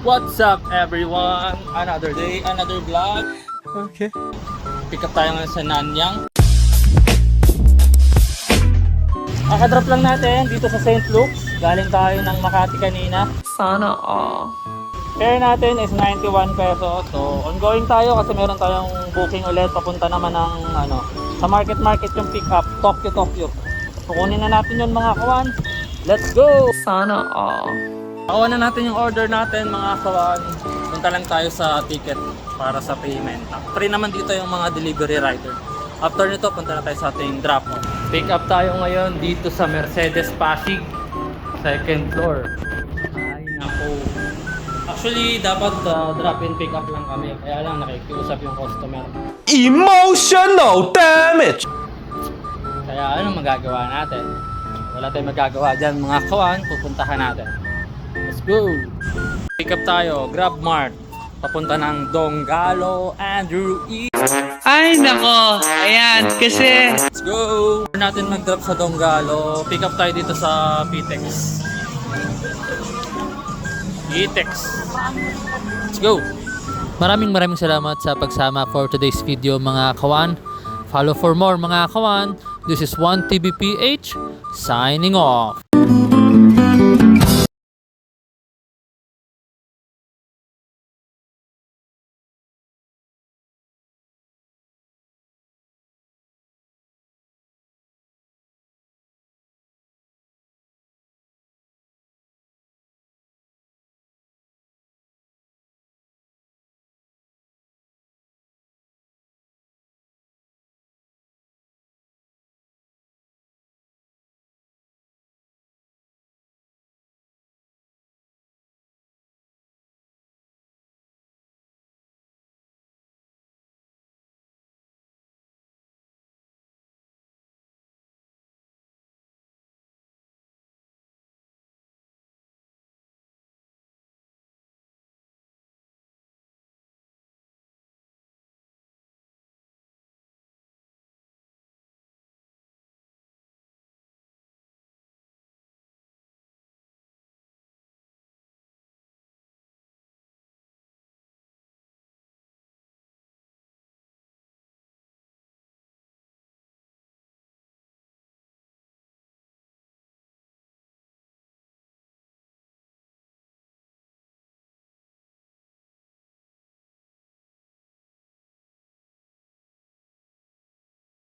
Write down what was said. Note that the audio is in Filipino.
What's up everyone? Another day, another vlog. Okay. Pick up tayo ngayon sa Nanyang. Kakadrop lang natin dito sa St. Luke's. Galing tayo ng Makati kanina. Sana all. Fare natin is 91 pesos. So ongoing tayo kasi meron tayong booking ulit. Papunta naman ng sa market yung pick up. Tokyo. So kunin na natin yun mga kawan. Let's go! Sana all. Nakuha na natin yung order natin mga kawan. Punta lang tayo sa ticket para sa payment. Free naman dito yung mga delivery rider. After nito, punta na tayo sa ating drop. Pick up tayo ngayon dito sa Mercedes Pasig. Second floor. Ay nako. Actually, dapat drop and pick up lang kami. Kaya lang nakikiusap yung customer. Emotional damage! Kaya ano magagawa natin? Wala tayong magagawa dyan mga kawan. Pupuntahan natin. Let's go! Pick up tayo, Grab Mart. Papunta ng Donggalo, Andrew E. Ay nako, ayan, kasi Let's go! Before natin mag-drop sa Donggalo, pick up tayo dito sa Pitex. Let's go! Maraming salamat sa pagsama for today's video mga kawan. Follow for more mga kawan. This is 1TBPH signing off.